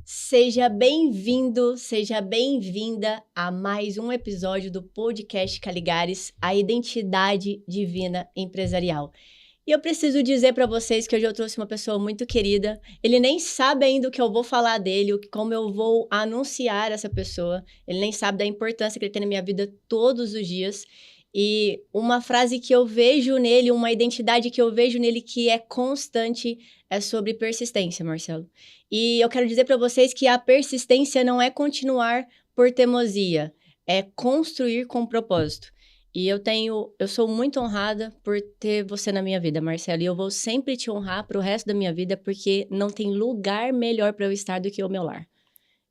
Seja bem-vindo, seja bem-vinda a mais um episódio do podcast Caligares, a identidade divina empresarial. E eu preciso dizer para vocês que hoje eu trouxe uma pessoa muito querida. Ele nem sabe ainda o que eu vou falar dele, como eu vou anunciar essa pessoa. Ele nem sabe da importância que ele tem na minha vida todos os dias. E uma frase que eu vejo nele, uma identidade que eu vejo nele que é constante, é sobre persistência, Marcelo. E eu quero dizer para vocês que a persistência não é continuar por teimosia, é construir com propósito. E eu sou muito honrada por ter você na minha vida, Marcelo. E eu vou sempre te honrar pro resto da minha vida, porque não tem lugar melhor para eu estar do que o meu lar.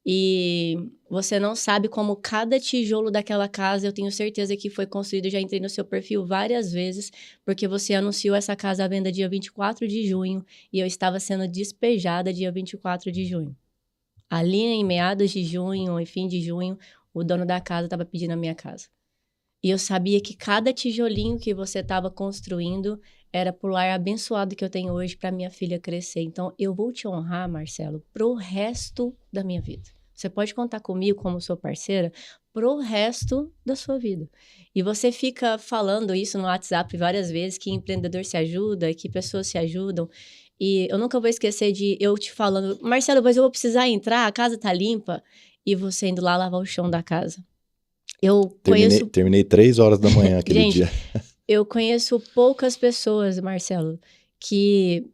E você não sabe como cada tijolo daquela casa, eu tenho certeza que foi construído. Eu já entrei no seu perfil várias vezes, porque você anunciou essa casa à venda dia 24 de junho e eu estava sendo despejada dia 24 de junho. Ali em meados de junho e fim de junho, o dono da casa estava pedindo a minha casa. E eu sabia que cada tijolinho que você estava construindo era pro lar abençoado que eu tenho hoje para minha filha crescer. Então, eu vou te honrar, Marcelo, pro resto da minha vida. Você pode contar comigo como sua parceira pro resto da sua vida. E você fica falando isso no WhatsApp várias vezes, que empreendedor se ajuda, que pessoas se ajudam. E eu nunca vou esquecer de eu te falando, Marcelo, mas eu vou precisar entrar, a casa tá limpa. E você indo lá lavar o chão da casa. Terminei 3 horas da manhã aquele Gente, dia. Eu conheço poucas pessoas, Marcelo, que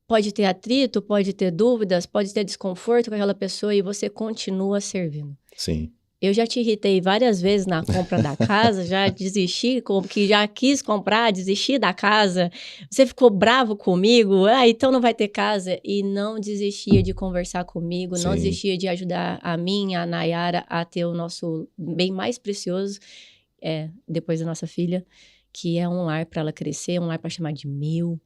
pode ter atrito, pode ter dúvidas, pode ter desconforto com aquela pessoa e você continua servindo. Sim. Eu já te irritei várias vezes na compra da casa, já desisti, que já quis comprar, desisti da casa. Você ficou bravo comigo, então não vai ter casa. E não desistia de conversar comigo, não desistia de ajudar a mim, a Nayara, a ter o nosso bem mais precioso, depois da nossa filha, que é um lar para ela crescer, um lar para chamar de meu.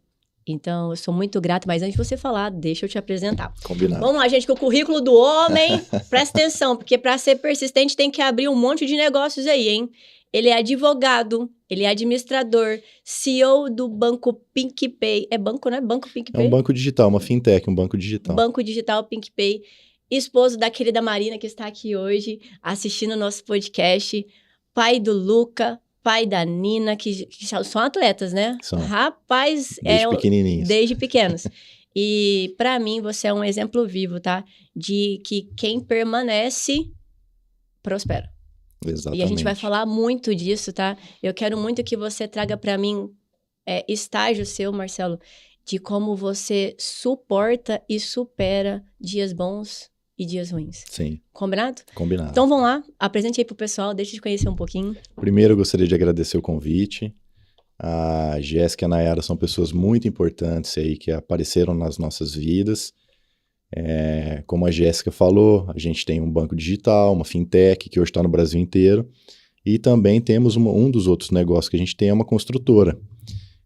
Então, eu sou muito grata, mas antes de você falar, deixa eu te apresentar. Combinado. Vamos lá, gente, que o currículo do homem, presta atenção, porque para ser persistente tem que abrir um monte de negócios aí, hein? Ele é advogado, ele é administrador, CEO do Banco PicPay. É banco, né? Banco PicPay? É um banco digital, uma fintech, um banco digital. Banco digital PicPay. Esposo da querida Marina, que está aqui hoje, assistindo o nosso podcast. Pai do Luca, pai da Nina, que são atletas, né? São. Rapaz, Desde pequenininhos. Desde pequenos. E para mim você é um exemplo vivo, tá? De que quem permanece prospera. Exatamente. E a gente vai falar muito disso, tá? Eu quero muito que você traga para mim estágio seu, Marcelo, de como você suporta e supera dias bons e dias ruins. Sim. Combinado? Combinado. Então vamos lá, apresente aí pro pessoal, deixa eu te conhecer um pouquinho. Primeiro eu gostaria de agradecer o convite. A Jéssica e a Nayara são pessoas muito importantes aí que apareceram nas nossas vidas. Como a Jéssica falou, a gente tem um banco digital, uma fintech que hoje está no Brasil inteiro. E também temos um dos outros negócios que a gente tem é uma construtora.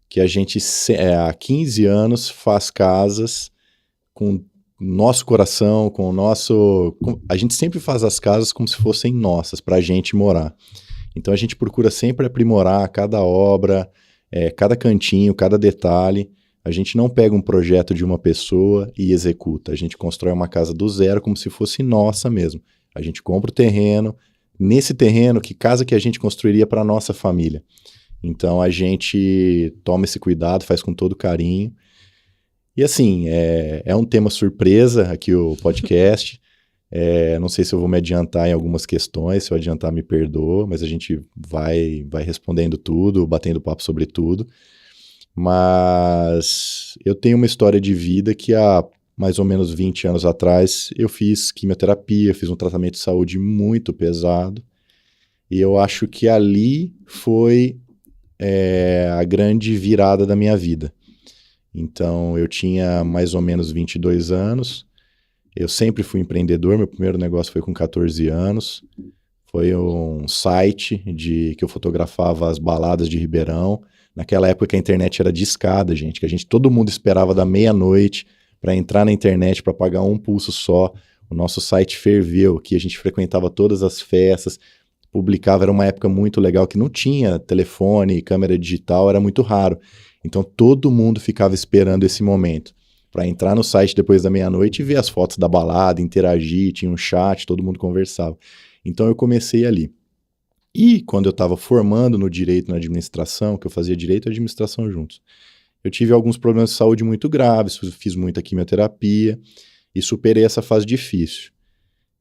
Que a gente há 15 anos faz casas com nosso coração, a gente sempre faz as casas como se fossem nossas, para a gente morar. Então a gente procura sempre aprimorar cada obra, cada cantinho, cada detalhe. A gente não pega um projeto de uma pessoa e executa. A gente constrói uma casa do zero como se fosse nossa mesmo. A gente compra o terreno, nesse terreno, que casa que a gente construiria para a nossa família. Então a gente toma esse cuidado, faz com todo carinho. E assim, é um tema surpresa aqui o podcast. Não sei se eu vou me adiantar em algumas questões, se eu adiantar me perdoa, mas a gente vai respondendo tudo, batendo papo sobre tudo. Mas eu tenho uma história de vida que há mais ou menos 20 anos atrás eu fiz quimioterapia, fiz um tratamento de saúde muito pesado. E eu acho que ali foi a grande virada da minha vida. Então, eu tinha mais ou menos 22 anos, eu sempre fui empreendedor, meu primeiro negócio foi com 14 anos, foi um site que eu fotografava as baladas de Ribeirão. Naquela época a internet era discada, gente, todo mundo esperava da meia-noite para entrar na internet, para pagar um pulso só. O nosso site ferveu, que a gente frequentava todas as festas, publicava, era uma época muito legal, que não tinha telefone, câmera digital, era muito raro. Então todo mundo ficava esperando esse momento. para entrar no site depois da meia-noite e ver as fotos da balada, interagir, tinha um chat, todo mundo conversava. Então eu comecei ali. E quando eu estava formando no direito, na administração, que eu fazia direito e administração juntos, eu tive alguns problemas de saúde muito graves, fiz muita quimioterapia e superei essa fase difícil.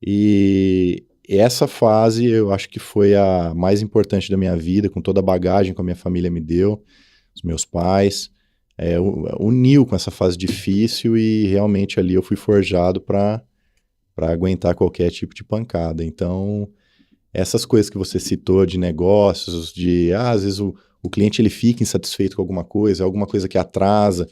E essa fase eu acho que foi a mais importante da minha vida, com toda a bagagem que a minha família me deu, os meus pais, uniu com essa fase difícil e realmente ali eu fui forjado para aguentar qualquer tipo de pancada. Então, essas coisas que você citou de negócios, às vezes o cliente ele fica insatisfeito com alguma coisa que atrasa,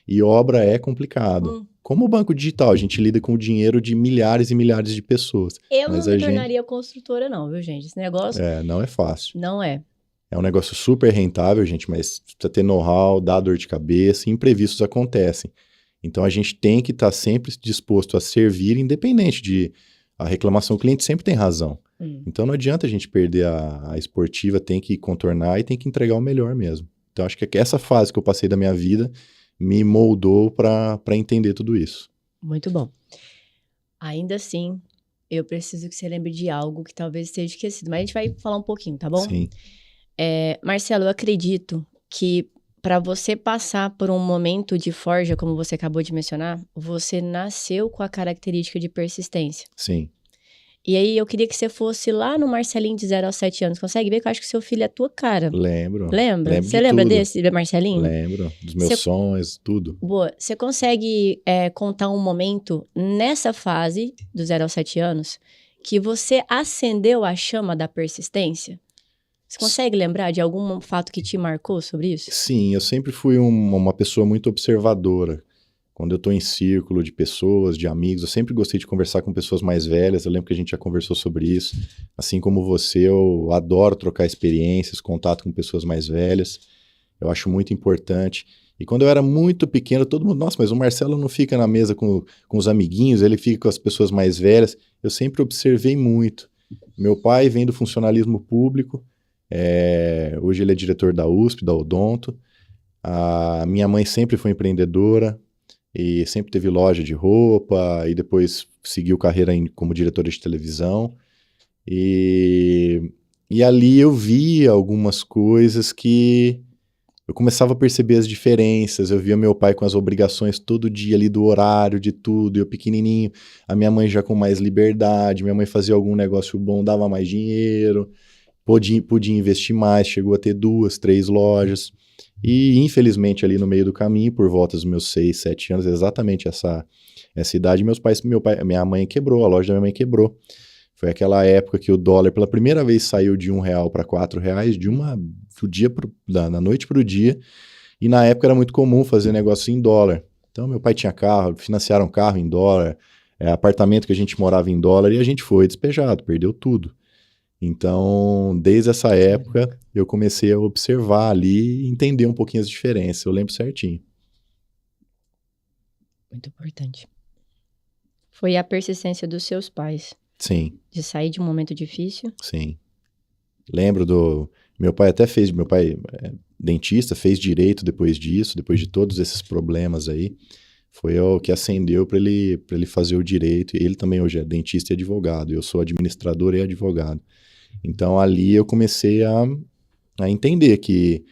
e obra é complicado. Como o banco digital, a gente lida com o dinheiro de milhares e milhares de pessoas. Eu não me tornaria construtora não, viu, gente? Esse negócio... não é fácil. Não é. É um negócio super rentável, gente, mas precisa ter know-how, dá dor de cabeça, imprevistos acontecem. Então a gente tem que estar sempre disposto a servir, independente de... A reclamação, o cliente sempre tem razão. Então não adianta a gente perder a esportiva, tem que contornar e tem que entregar o melhor mesmo. Então acho que essa fase que eu passei da minha vida me moldou para entender tudo isso. Muito bom. Ainda assim, eu preciso que você lembre de algo que talvez esteja esquecido, mas a gente vai falar um pouquinho, tá bom? Sim. Marcelo, eu acredito que para você passar por um momento de forja, como você acabou de mencionar, você nasceu com a característica de persistência. Sim. E aí eu queria que você fosse lá no Marcelinho de 0 a 7 anos. Consegue ver que eu acho que seu filho é a tua cara. Lembro. Lembra? Você lembra tudo. desse, Marcelinho? Lembro. Dos meus sonhos, tudo. Boa. Você consegue contar um momento nessa fase, do 0 aos 7 anos, que você acendeu a chama da persistência? Você consegue lembrar de algum fato que te marcou sobre isso? Sim, eu sempre fui uma pessoa muito observadora. Quando eu estou em círculo de pessoas, de amigos, eu sempre gostei de conversar com pessoas mais velhas. Eu lembro que a gente já conversou sobre isso. Assim como você, eu adoro trocar experiências, contato com pessoas mais velhas. Eu acho muito importante. E quando eu era muito pequeno, todo mundo, nossa, mas o Marcelo não fica na mesa com os amiguinhos, ele fica com as pessoas mais velhas. Eu sempre observei muito. Meu pai vem do funcionalismo público, hoje ele é diretor da USP, da Odonto. A minha mãe sempre foi empreendedora e sempre teve loja de roupa e depois seguiu carreira como diretora de televisão. E ali eu via algumas coisas que eu começava a perceber as diferenças. Eu via meu pai com as obrigações todo dia ali do horário, de tudo, eu pequenininho, a minha mãe já com mais liberdade, minha mãe fazia algum negócio bom, dava mais dinheiro, podia investir mais, chegou a ter 2, 3 lojas. E infelizmente ali no meio do caminho, por volta dos meus 6, 7 anos, exatamente essa idade, minha mãe quebrou, a loja da minha mãe quebrou. Foi aquela época que o dólar pela primeira vez saiu de R$1 para R$4, da noite para o dia, e na época era muito comum fazer negócio em dólar. Então meu pai tinha carro, financiaram carro em dólar, apartamento que a gente morava em dólar, e a gente foi despejado, perdeu tudo. Então, desde essa época, eu comecei a observar ali e entender um pouquinho as diferenças. Eu lembro certinho. Muito importante. Foi a persistência dos seus pais. Sim. De sair de um momento difícil. Sim. Lembro meu pai é dentista, fez direito depois disso, depois de todos esses problemas aí. Foi o que acendeu para ele fazer o direito. E ele também hoje é dentista e advogado. Eu sou administrador e advogado. Então, ali eu comecei a entender que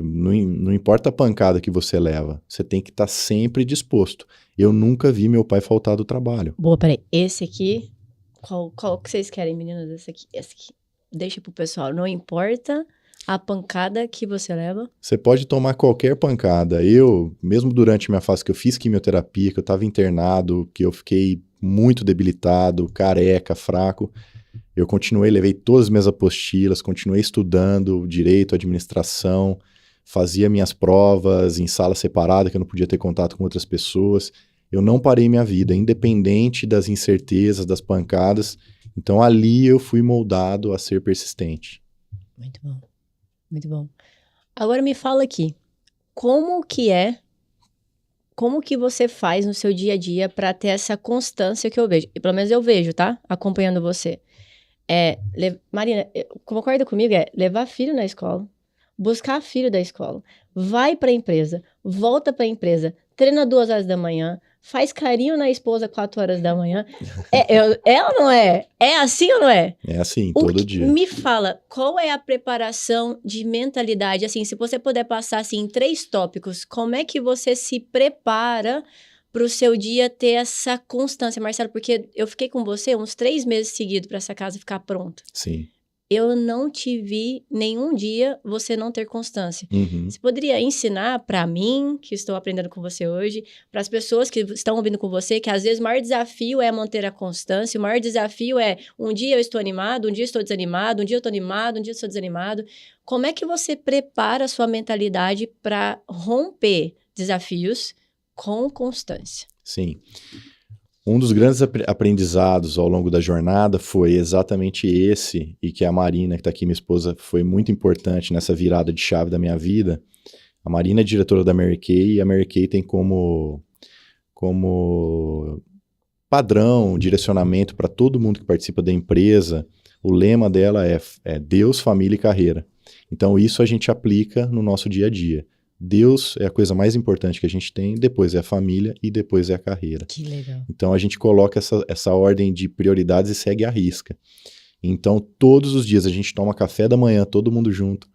não importa a pancada que você leva, você tem que estar sempre disposto. Eu nunca vi meu pai faltar do trabalho. Boa, peraí. Esse aqui, qual que vocês querem, meninas? Esse aqui. Deixa pro pessoal. Não importa a pancada que você leva. Você pode tomar qualquer pancada. Eu, mesmo durante minha fase que eu fiz quimioterapia, que eu estava internado, que eu fiquei muito debilitado, careca, fraco, eu continuei, levei todas as minhas apostilas, continuei estudando direito, administração, fazia minhas provas em sala separada, que eu não podia ter contato com outras pessoas. Eu não parei minha vida, independente das incertezas, das pancadas. Então, ali eu fui moldado a ser persistente. Muito bom. Muito bom. Agora me fala aqui, como que você faz no seu dia a dia para ter essa constância que eu vejo? E pelo menos eu vejo, tá? Acompanhando você. Marina, concorda comigo? Levar filho na escola, buscar filho da escola, vai para a empresa, volta para a empresa, treina 2 horas da manhã, faz carinho na esposa 4 horas da manhã. É ou não é? É assim ou não é? É assim, todo dia. Me fala, qual é a preparação de mentalidade? Assim, se você puder passar assim, em 3 tópicos, como é que você se prepara para o seu dia ter essa constância, Marcelo? Porque eu fiquei com você uns 3 meses seguidos para essa casa ficar pronta. Sim. Eu não te vi nenhum dia você não ter constância. Uhum. Você poderia ensinar para mim, que estou aprendendo com você hoje, para as pessoas que estão ouvindo com você, que às vezes o maior desafio é manter a constância, o maior desafio é um dia eu estou animado, um dia eu estou desanimado, um dia eu estou animado, um dia eu estou desanimado. Como é que você prepara a sua mentalidade para romper desafios com constância? Sim. Um dos grandes aprendizados ao longo da jornada foi exatamente esse, e que a Marina, que está aqui, minha esposa, foi muito importante nessa virada de chave da minha vida. A Marina é diretora da Mary Kay, e a Mary Kay tem como padrão, direcionamento para todo mundo que participa da empresa, o lema dela é Deus, família e carreira. Então isso a gente aplica no nosso dia a dia. Deus é a coisa mais importante que a gente tem, depois é a família e depois é a carreira. Que legal. Então a gente coloca essa ordem de prioridades e segue à risca. Então todos os dias a gente toma café da manhã, todo mundo junto,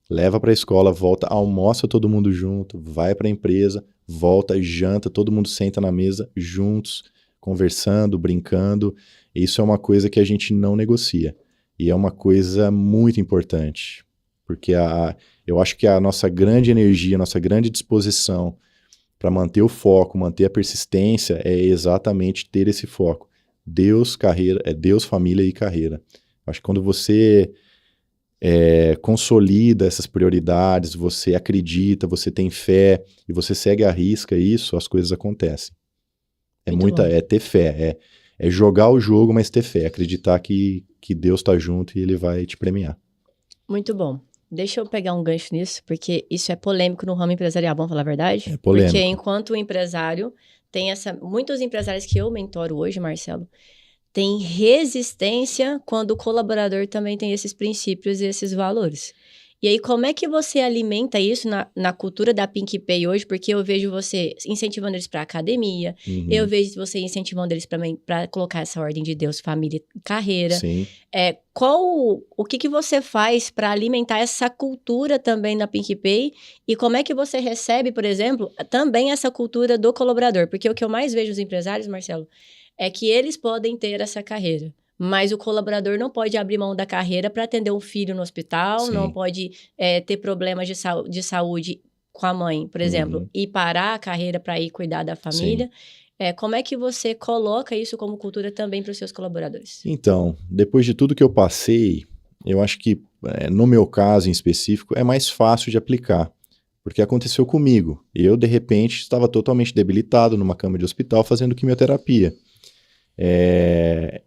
leva para a escola, volta, almoça todo mundo junto, vai para a empresa, volta, janta, todo mundo senta na mesa juntos, conversando, brincando. Isso é uma coisa que a gente não negocia. E é uma coisa muito importante, porque eu acho que a nossa grande energia, a nossa grande disposição para manter o foco, manter a persistência, é exatamente ter esse foco. Deus, carreira, Deus, família e carreira. Acho que quando você consolida essas prioridades, você acredita, você tem fé e você segue à risca isso, as coisas acontecem. É ter fé, é jogar o jogo, mas ter fé, acreditar que Deus está junto e Ele vai te premiar. Muito bom. Deixa eu pegar um gancho nisso, porque isso é polêmico no ramo empresarial, vamos falar a verdade? É polêmico. Porque enquanto empresário, tem muitos empresários que eu mentoro hoje, Marcelo, tem resistência quando o colaborador também tem esses princípios e esses valores. E aí, como é que você alimenta isso na cultura da PicPay hoje? Porque eu vejo você incentivando eles para academia, eu vejo você incentivando eles para colocar essa ordem de Deus, família e carreira. Sim. O que você faz para alimentar essa cultura também na PicPay? E como é que você recebe, por exemplo, também essa cultura do colaborador? Porque o que eu mais vejo nos empresários, Marcelo, é que eles podem ter essa carreira, mas o colaborador não pode abrir mão da carreira para atender um filho no hospital, Sim. não pode ter problemas de saúde com a mãe, por exemplo, e parar a carreira para ir cuidar da família. Como é que você coloca isso como cultura também para os seus colaboradores? Então, depois de tudo que eu passei, eu acho que, no meu caso em específico, é mais fácil de aplicar. Porque aconteceu comigo. Eu, de repente, estava totalmente debilitado numa cama de hospital fazendo quimioterapia.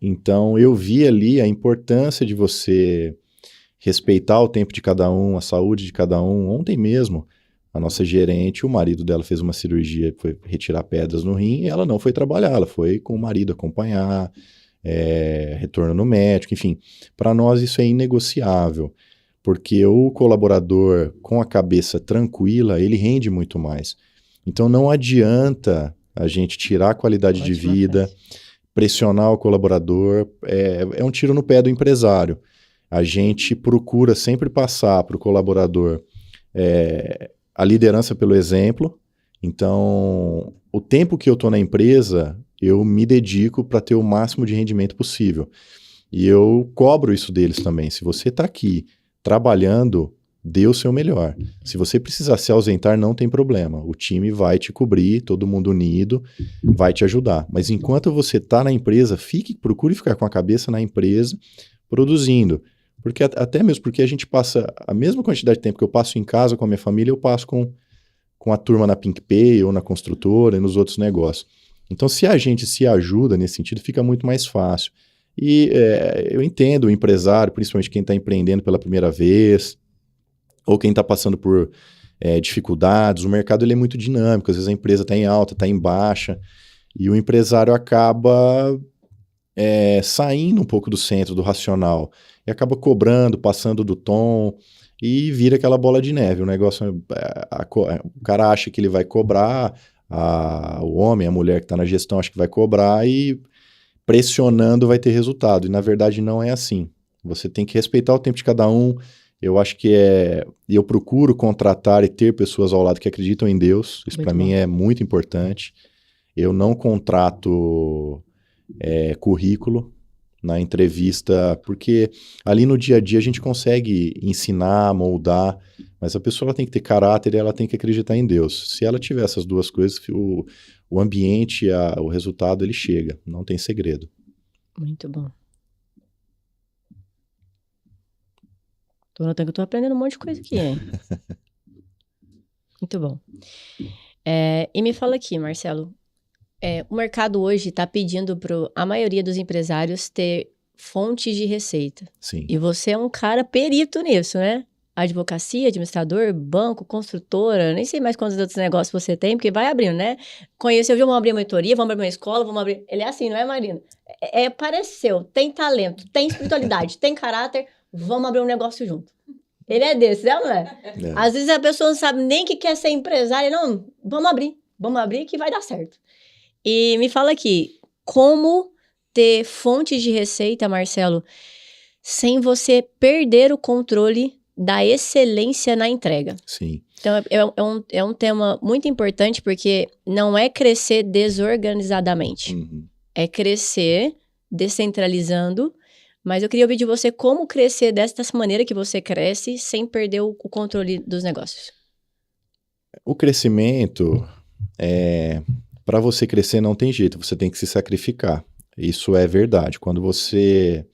Então, eu vi ali a importância de você respeitar o tempo de cada um, a saúde de cada um. Ontem mesmo, a nossa gerente, o marido dela fez uma cirurgia, foi retirar pedras no rim, e ela não foi trabalhar, ela foi com o marido acompanhar, retorno no médico, enfim. Para nós isso é inegociável, porque o colaborador com a cabeça tranquila, ele rende muito mais. Então não adianta a gente tirar a qualidade de vida, pressionar o colaborador, é um tiro no pé do empresário. A gente procura sempre passar para o colaborador a liderança pelo exemplo. Então, o tempo que eu estou na empresa, eu me dedico para ter o máximo de rendimento possível. E eu cobro isso deles também. Se você está aqui trabalhando, dê o seu melhor. Se você precisar se ausentar, não tem problema. O time vai te cobrir, todo mundo unido, vai te ajudar. Mas enquanto você está na empresa, procure ficar com a cabeça na empresa, produzindo. Porque até mesmo porque a gente passa a mesma quantidade de tempo que eu passo em casa com a minha família, eu passo com a turma na PicPay ou na construtora e nos outros negócios. Então, se a gente se ajuda nesse sentido, fica muito mais fácil. E eu entendo o empresário, principalmente quem está empreendendo pela primeira vez, ou quem está passando por dificuldades. O mercado ele é muito dinâmico, às vezes a empresa está em alta, está em baixa, e o empresário acaba saindo um pouco do centro, do racional, e acaba cobrando, passando do tom, e vira aquela bola de neve. O negócio, o cara acha que ele vai cobrar, o homem, a mulher que está na gestão acha que vai cobrar e pressionando vai ter resultado. E na verdade não é assim. Você tem que respeitar o tempo de cada um. Eu acho que eu procuro contratar e ter pessoas ao lado que acreditam em Deus. Isso para mim é muito importante. Eu não contrato currículo na entrevista, porque ali no dia a dia a gente consegue ensinar, moldar, mas a pessoa ela tem que ter caráter e ela tem que acreditar em Deus. Se ela tiver essas duas coisas, o ambiente, o resultado, ele chega. Não tem segredo. Muito bom. Tô notando que eu tô aprendendo um monte de coisa aqui, hein? Muito bom. E me fala aqui, Marcelo, o mercado hoje está pedindo para a maioria dos empresários ter fontes de receita. Sim. E você é um cara perito nisso, né? Advocacia, administrador, banco, construtora, nem sei mais quantos outros negócios você tem, porque vai abrindo, né? Conheceu, vamos abrir uma mentoria, vamos abrir uma escola, vamos abrir... Ele é assim, não é, Marina? Pareceu, tem talento, tem espiritualidade, tem caráter, vamos abrir um negócio junto. Ele é desse, não é? Às vezes a pessoa não sabe nem que quer ser empresária, não, vamos abrir que vai dar certo. E me fala aqui, como ter fontes de receita, Marcelo, sem você perder o controle da excelência na entrega? Sim. Então, é um tema muito importante, porque não é crescer desorganizadamente. Uhum. É crescer descentralizando, mas eu queria ouvir de você como crescer dessa maneira que você cresce, sem perder o controle dos negócios. O crescimento, para você crescer não tem jeito, você tem que se sacrificar. Isso é verdade. Quando você,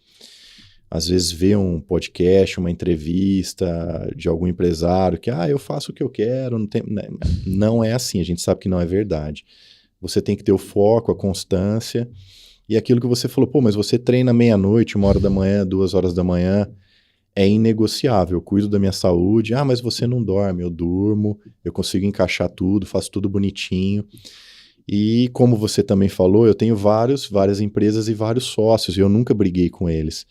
às vezes, vê um podcast, uma entrevista de algum empresário que, eu faço o que eu quero, não é assim, a gente sabe que não é verdade. Você tem que ter o foco, a constância, e aquilo que você falou, mas você treina meia-noite, 1h da manhã, 2h da manhã, é inegociável, eu cuido da minha saúde, mas você não dorme, eu durmo, eu consigo encaixar tudo, faço tudo bonitinho. E como você também falou, eu tenho várias empresas e vários sócios, e eu nunca briguei com eles.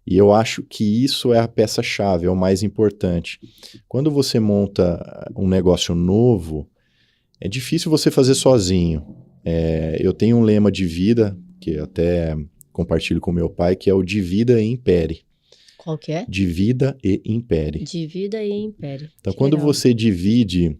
E eu acho que isso é a peça-chave, é o mais importante. Quando você monta um negócio novo, é difícil você fazer sozinho. Eu tenho um lema de vida, que eu até compartilho com meu pai, que é o divida e impere. Qual que é? Divida e impere. Divida e impere. Então, quando você divide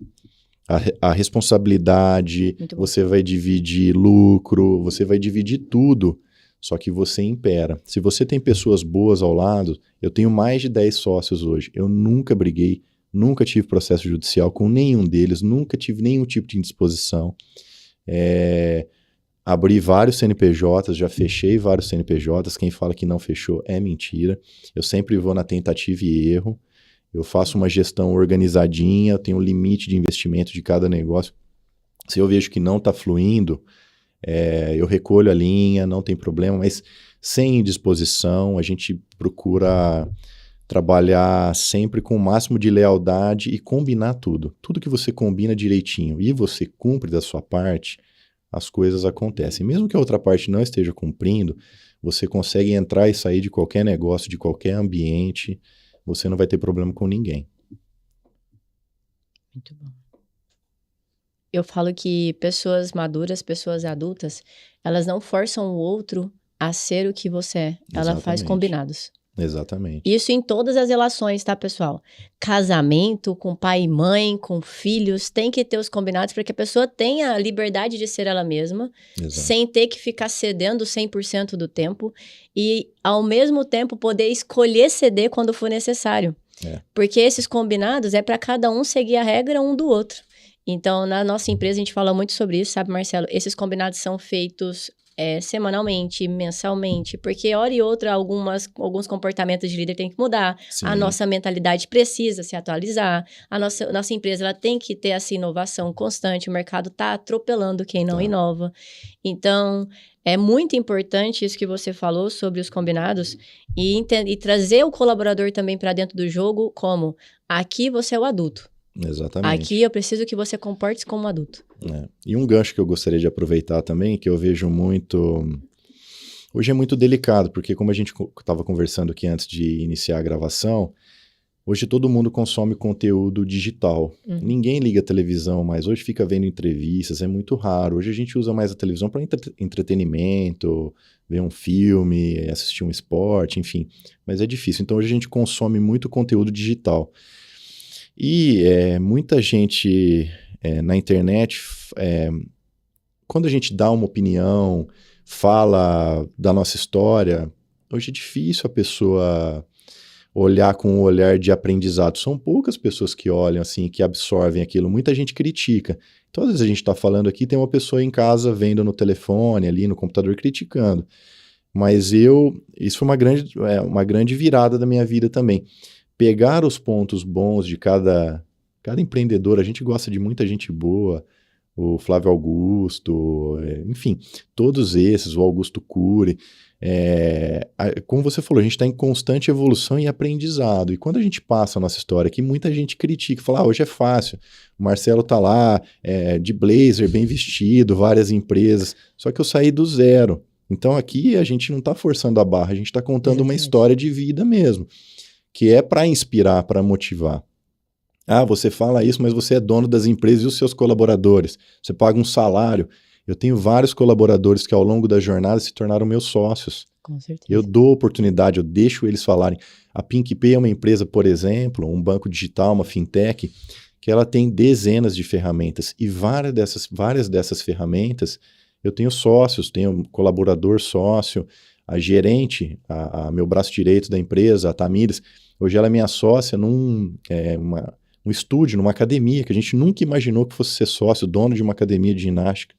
a responsabilidade, você vai dividir lucro, você vai dividir tudo, só que você impera. Se você tem pessoas boas ao lado, eu tenho mais de 10 sócios hoje, eu nunca briguei, nunca tive processo judicial com nenhum deles, nunca tive nenhum tipo de indisposição. Abri vários CNPJs, já fechei vários CNPJs, quem fala que não fechou é mentira. Eu sempre vou na tentativa e erro. Eu faço uma gestão organizadinha, eu tenho um limite de investimento de cada negócio. Se eu vejo que não está fluindo, eu recolho a linha, não tem problema, mas sem indisposição, a gente procura trabalhar sempre com o máximo de lealdade e combinar tudo. Tudo que você combina direitinho e você cumpre da sua parte, as coisas acontecem. Mesmo que a outra parte não esteja cumprindo, você consegue entrar e sair de qualquer negócio, de qualquer ambiente, você não vai ter problema com ninguém. Muito bom. Eu falo que pessoas maduras, pessoas adultas, elas não forçam o outro a ser o que você é. Ela faz combinados. Exatamente. Isso em todas as relações, tá, pessoal? Casamento, com pai e mãe, com filhos, tem que ter os combinados para que a pessoa tenha a liberdade de ser ela mesma, sem ter que ficar cedendo 100% do tempo e, ao mesmo tempo, poder escolher ceder quando for necessário. Porque esses combinados é para cada um seguir a regra um do outro. Então, na nossa empresa, a gente fala muito sobre isso, sabe, Marcelo? Esses combinados são feitos semanalmente, mensalmente, porque hora e outra alguns comportamentos de líder tem que mudar. Sim. A nossa mentalidade precisa se atualizar, a nossa empresa ela tem que ter essa inovação constante, o mercado está atropelando quem não inova. Então, é muito importante isso que você falou sobre os combinados e trazer o colaborador também para dentro do jogo como, aqui você é o adulto. Exatamente. Aqui eu preciso que você comporte-se como um adulto. E um gancho que eu gostaria de aproveitar também, que eu vejo muito... Hoje é muito delicado, porque como a gente estava conversando aqui antes de iniciar a gravação, Hoje todo mundo consome conteúdo digital. Ninguém liga a televisão mais. Hoje fica vendo entrevistas, é muito raro. Hoje a gente usa mais a televisão para entretenimento, ver um filme, assistir um esporte, enfim. Mas é difícil. Então hoje a gente consome muito conteúdo digital. E muita gente na internet, quando a gente dá uma opinião, fala da nossa história, hoje é difícil a pessoa olhar com um olhar de aprendizado. São poucas pessoas que olham assim, que absorvem aquilo. Muita gente critica. Então, às vezes a gente está falando aqui, tem uma pessoa em casa vendo no telefone, ali no computador, criticando. Mas isso foi uma grande virada da minha vida também. Pegar os pontos bons de cada empreendedor, a gente gosta de muita gente boa, o Flávio Augusto, enfim, todos esses, o Augusto Cury. Como você falou, a gente está em constante evolução e aprendizado. E quando a gente passa a nossa história aqui, muita gente critica, fala, hoje é fácil. O Marcelo tá lá, de blazer, bem vestido, várias empresas. Só que eu saí do zero. Então aqui a gente não está forçando a barra, a gente está contando uma história de vida mesmo, que é para inspirar, para motivar. Ah, você fala isso, mas você é dono das empresas e os seus colaboradores. Você paga um salário. Eu tenho vários colaboradores que ao longo da jornada se tornaram meus sócios. Com certeza. Eu dou oportunidade, eu deixo eles falarem. A PicPay é uma empresa, por exemplo, um banco digital, uma fintech, que ela tem dezenas de ferramentas. E várias dessas ferramentas, eu tenho sócios, tenho colaborador sócio, a gerente, a meu braço direito da empresa, a Tamires, hoje ela é minha sócia num estúdio, numa academia, que a gente nunca imaginou que fosse ser sócio, dono de uma academia de ginástica.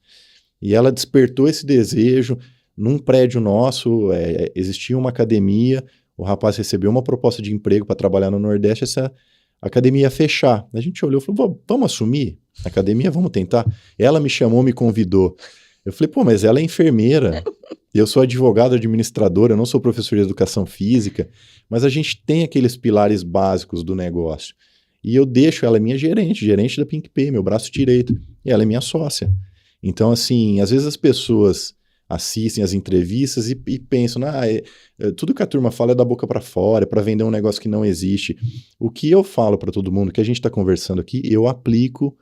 E ela despertou esse desejo. Num prédio nosso, existia uma academia, o rapaz recebeu uma proposta de emprego para trabalhar no Nordeste, essa academia ia fechar. A gente olhou e falou, vamos assumir a academia, vamos tentar. Ela me chamou, me convidou. Eu falei, mas ela é enfermeira, eu sou advogado administrador, eu não sou professor de educação física, mas a gente tem aqueles pilares básicos do negócio. E eu deixo ela, minha gerente da PicPay, meu braço direito, e ela é minha sócia. Então, assim, às vezes as pessoas assistem as entrevistas e pensam, tudo que a turma fala é da boca para fora, é para vender um negócio que não existe. O que eu falo para todo mundo, que a gente está conversando aqui, eu aplico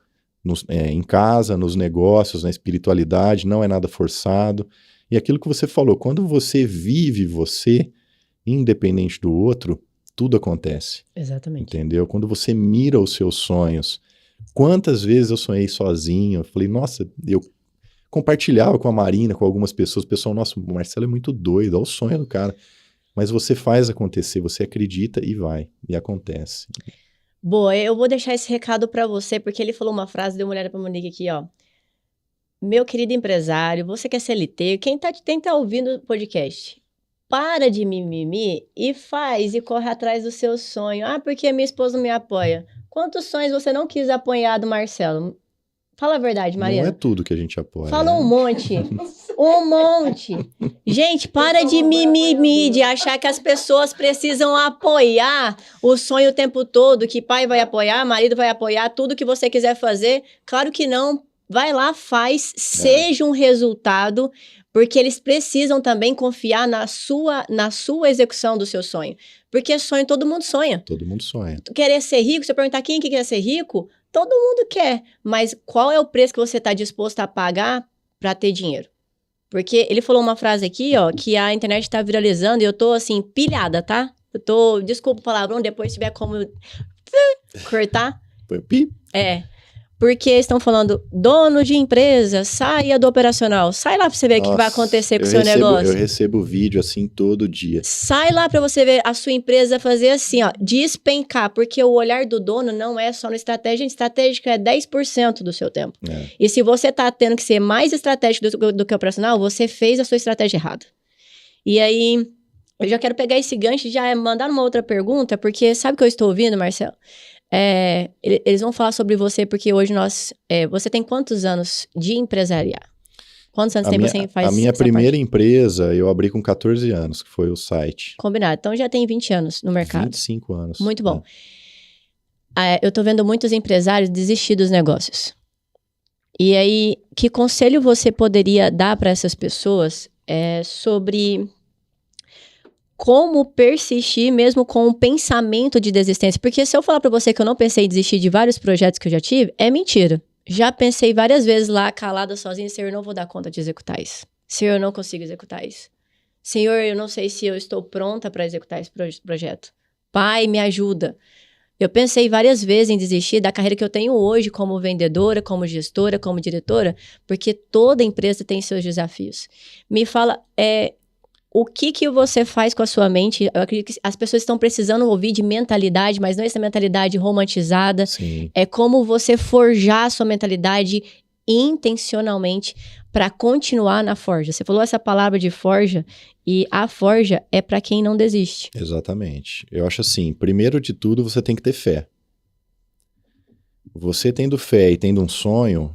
em casa, nos negócios, na espiritualidade, não é nada forçado. E aquilo que você falou, quando você vive você, independente do outro, tudo acontece. Exatamente. Entendeu? Quando você mira os seus sonhos. Quantas vezes eu sonhei sozinho? Eu falei, nossa, eu compartilhava com a Marina, com algumas pessoas. O pessoal, nossa, o Marcelo é muito doido, olha o sonho do cara. Mas você faz acontecer, você acredita e vai. E acontece. Boa, eu vou deixar esse recado para você, porque ele falou uma frase, deu uma olhada para Monique aqui, ó. Meu querido empresário, você que é CLT, quem tá ouvindo o podcast, para de mimimi e faz e corre atrás do seu sonho. Ah, porque minha esposa não me apoia. Quantos sonhos você não quis apoiar do Marcelo? Fala a verdade, Mariana. Não é tudo que a gente apoia. Fala um monte. Um monte. Gente, para de mimimi, de achar que as pessoas precisam apoiar o sonho o tempo todo, que pai vai apoiar, marido vai apoiar, tudo que você quiser fazer. Claro que não. Vai lá, faz, seja um resultado, porque eles precisam também confiar na sua execução do seu sonho. Porque sonho, todo mundo sonha. Todo mundo sonha. Querer ser rico, se eu perguntar quem que quer ser rico, todo mundo quer. Mas qual é o preço que você está disposto a pagar para ter dinheiro? Porque ele falou uma frase aqui, ó, que a internet está viralizando e eu tô, assim, pilhada, tá? Desculpa o palavrão, depois tiver como cortar. Pi. Porque estão falando, dono de empresa, saia do operacional. Sai lá pra você ver o que vai acontecer com o seu negócio. Eu recebo vídeo assim todo dia. Sai lá pra você ver a sua empresa fazer assim, ó, despencar. Porque o olhar do dono não é só no estratégia. Estratégica é 10% do seu tempo. E se você tá tendo que ser mais estratégico do que operacional, você fez a sua estratégia errada. E aí, eu já quero pegar esse gancho e já mandar uma outra pergunta, porque sabe o que eu estou ouvindo, Marcelo? Eles vão falar sobre você, porque hoje você tem quantos anos de empresariar? Quantos anos você faz? A minha primeira empresa eu abri com 14 anos, que foi o site. Combinado. Então já tem 20 anos no mercado. 25 anos. Muito bom. Eu tô vendo muitos empresários desistir dos negócios. E aí, que conselho você poderia dar para essas pessoas sobre como persistir mesmo com um pensamento de desistência. Porque se eu falar para você que eu não pensei em desistir de vários projetos que eu já tive, é mentira. Já pensei várias vezes lá, calada, sozinha, Senhor, eu não vou dar conta de executar isso. Senhor, eu não consigo executar isso. Senhor, eu não sei se eu estou pronta para executar esse projeto. Pai, me ajuda. Eu pensei várias vezes em desistir da carreira que eu tenho hoje como vendedora, como gestora, como diretora, porque toda empresa tem seus desafios. Me fala, o que você faz com a sua mente? Eu acredito que as pessoas estão precisando ouvir de mentalidade, mas não essa mentalidade romantizada. Sim. É como você forjar a sua mentalidade intencionalmente para continuar na forja. Você falou essa palavra de forja, e a forja é para quem não desiste. Exatamente. Eu acho assim, primeiro de tudo, você tem que ter fé. Você tendo fé e tendo um sonho,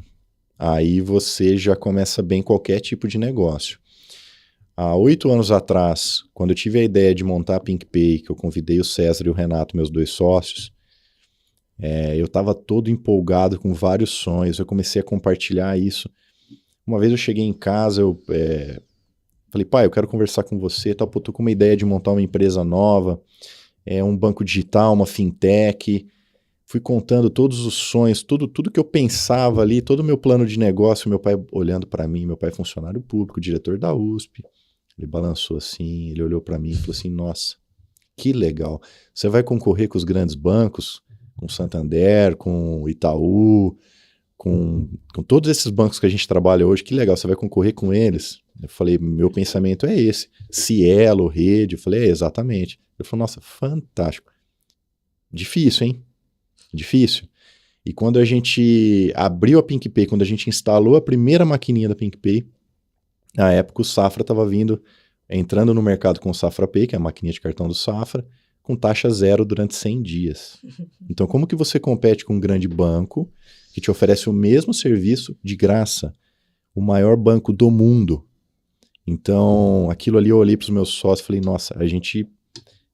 aí você já começa bem qualquer tipo de negócio. Há 8 anos atrás, quando eu tive a ideia de montar a PicPay, que eu convidei o César e o Renato, meus 2 sócios, eu estava todo empolgado com vários sonhos, eu comecei a compartilhar isso. Uma vez eu cheguei em casa, eu falei, pai, eu quero conversar com você, tô com uma ideia de montar uma empresa nova, um banco digital, uma fintech. Fui contando todos os sonhos, tudo que eu pensava ali, todo o meu plano de negócio, meu pai olhando para mim, meu pai é funcionário público, diretor da USP. Ele balançou assim, ele olhou para mim e falou assim, nossa, que legal. Você vai concorrer com os grandes bancos, com o Santander, com o Itaú, com todos esses bancos que a gente trabalha hoje, que legal, você vai concorrer com eles. Eu falei, meu pensamento é esse. Cielo, Rede, eu falei, exatamente. Ele falou, nossa, fantástico. Difícil, hein? Difícil. E quando a gente abriu a PicPay, quando a gente instalou a primeira maquininha da PicPay, na época o Safra estava entrando no mercado com o Safra Pay, que é a maquininha de cartão do Safra, com taxa zero durante 100 dias. Então, como que você compete com um grande banco que te oferece o mesmo serviço de graça? O maior banco do mundo. Então, aquilo ali eu olhei para os meus sócios e falei, nossa, a gente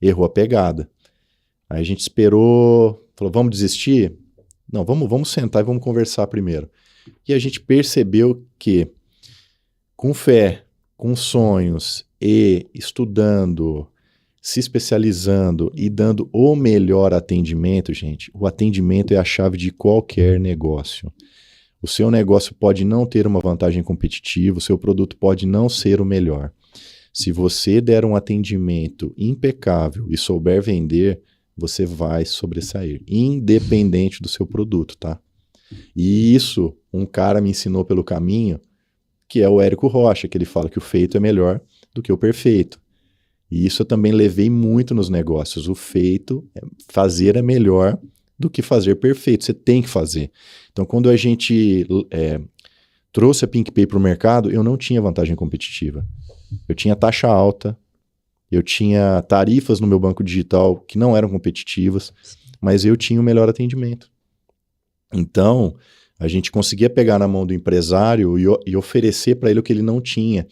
errou a pegada. Aí a gente esperou, falou, vamos desistir? Não, vamos sentar e vamos conversar primeiro. E a gente percebeu que, com fé, com sonhos e estudando, se especializando e dando o melhor atendimento, gente, o atendimento é a chave de qualquer negócio. O seu negócio pode não ter uma vantagem competitiva, o seu produto pode não ser o melhor. Se você der um atendimento impecável e souber vender, você vai sobressair, independente do seu produto, tá? E isso, um cara me ensinou pelo caminho, que é o Érico Rocha, que ele fala que o feito é melhor do que o perfeito. E isso eu também levei muito nos negócios. O feito, fazer é melhor do que fazer perfeito. Você tem que fazer. Então, quando a gente trouxe a PicPay para o mercado, eu não tinha vantagem competitiva. Eu tinha taxa alta, eu tinha tarifas no meu banco digital que não eram competitivas, mas eu tinha o melhor atendimento. Então, a gente conseguia pegar na mão do empresário e oferecer para ele o que ele não tinha.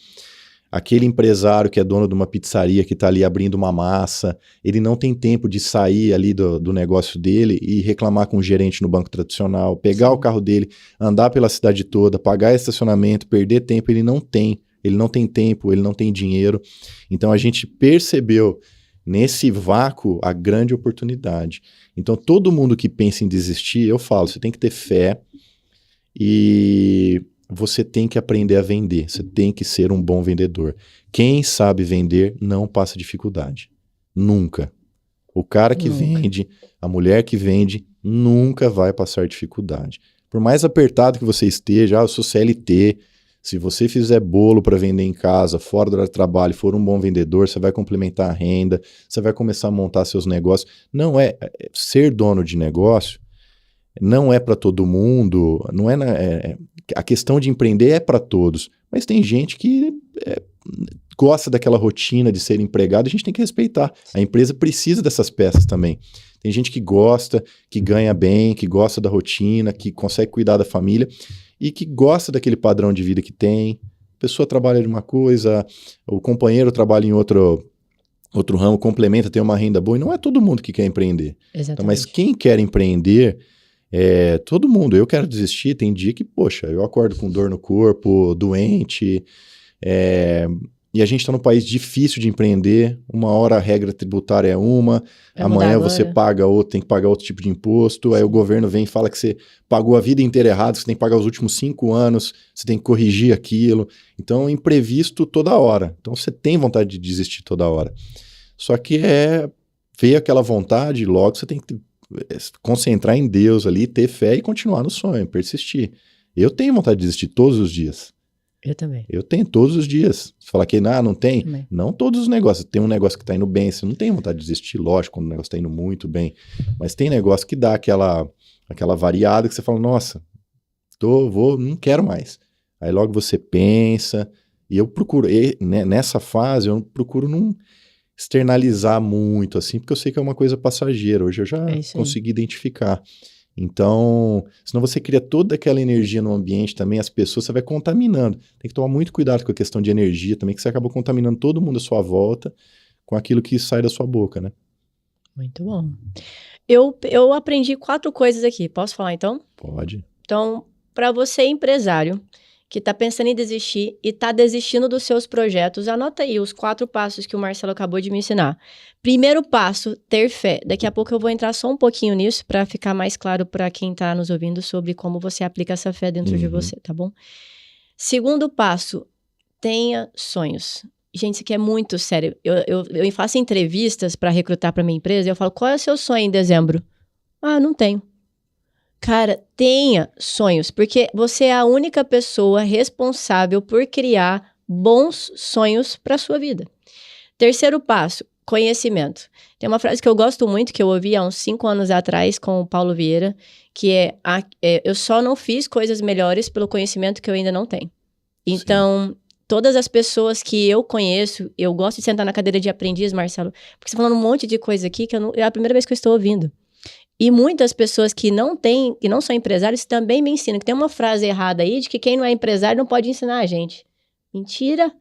Aquele empresário que é dono de uma pizzaria, que está ali abrindo uma massa, ele não tem tempo de sair ali do negócio dele e reclamar com o gerente no banco tradicional, pegar o carro dele, andar pela cidade toda, pagar estacionamento, perder tempo, ele não tem. Ele não tem tempo, ele não tem dinheiro. Então a gente percebeu nesse vácuo a grande oportunidade. Então todo mundo que pensa em desistir, eu falo, você tem que ter fé e você tem que aprender a vender. Você tem que ser um bom vendedor. Quem sabe vender não passa dificuldade. Nunca. O cara que vende, a mulher que vende, nunca vai passar dificuldade. Por mais apertado que você esteja, eu sou CLT, se você fizer bolo para vender em casa, fora do trabalho, for um bom vendedor, você vai complementar a renda, você vai começar a montar seus negócios. Não ser dono de negócio, não é para todo mundo, não a questão de empreender é para todos, mas tem gente que gosta daquela rotina de ser empregado, a gente tem que respeitar. A empresa precisa dessas peças também. Tem gente que gosta, que ganha bem, que gosta da rotina, que consegue cuidar da família e que gosta daquele padrão de vida que tem. A pessoa trabalha de uma coisa, o companheiro trabalha em outro ramo, complementa, tem uma renda boa, e não é todo mundo que quer empreender. Então, mas quem quer empreender, todo mundo. Eu quero desistir, tem dia que, poxa, eu acordo com dor no corpo, doente, E a gente está num país difícil de empreender. Uma hora a regra tributária é uma, amanhã você paga outro, tem que pagar outro tipo de imposto. Aí o governo vem e fala que você pagou a vida inteira errado, você tem que pagar os últimos 5 anos, você tem que corrigir aquilo. Então, imprevisto toda hora. Então, você tem vontade de desistir toda hora. Só que ver aquela vontade, logo você tem que concentrar em Deus ali, ter fé e continuar no sonho, persistir. Eu tenho vontade de desistir todos os dias. Eu também. Eu tenho todos os dias. Você fala que não tem? Também. Não todos os negócios. Tem um negócio que tá indo bem, você não tem vontade de desistir, lógico, quando o negócio tá indo muito bem. Mas tem negócio que dá aquela variada que você fala, nossa, não quero mais. Aí logo você pensa, e eu procuro, nessa fase, eu procuro não externalizar muito, assim, porque eu sei que é uma coisa passageira. Hoje eu já consegui identificar. Então, senão você cria toda aquela energia no ambiente também, as pessoas, você vai contaminando. Tem que tomar muito cuidado com a questão de energia também, que você acaba contaminando todo mundo à sua volta com aquilo que sai da sua boca, né? Muito bom. Eu aprendi 4 coisas aqui. Posso falar, então? Pode. Então, para você, empresário, que está pensando em desistir e está desistindo dos seus projetos, anota aí os 4 passos que o Marcelo acabou de me ensinar. Primeiro passo, ter fé. Daqui a pouco eu vou entrar só um pouquinho nisso para ficar mais claro para quem está nos ouvindo sobre como você aplica essa fé dentro de você, tá bom? Segundo passo, tenha sonhos. Gente, isso aqui é muito sério. Eu faço entrevistas para recrutar para minha empresa e eu falo, qual é o seu sonho em dezembro? Ah, não tenho. Cara, tenha sonhos, porque você é a única pessoa responsável por criar bons sonhos para sua vida. Terceiro passo, conhecimento. Tem uma frase que eu gosto muito, que eu ouvi há uns 5 anos atrás com o Paulo Vieira, que eu só não fiz coisas melhores pelo conhecimento que eu ainda não tenho. Então, todas as pessoas que eu conheço, eu gosto de sentar na cadeira de aprendiz, Marcelo, porque você tá falando um monte de coisa aqui que é a primeira vez que eu estou ouvindo. E muitas pessoas que não são empresários também me ensinam, que tem uma frase errada aí de que quem não é empresário não pode ensinar a gente. Mentira.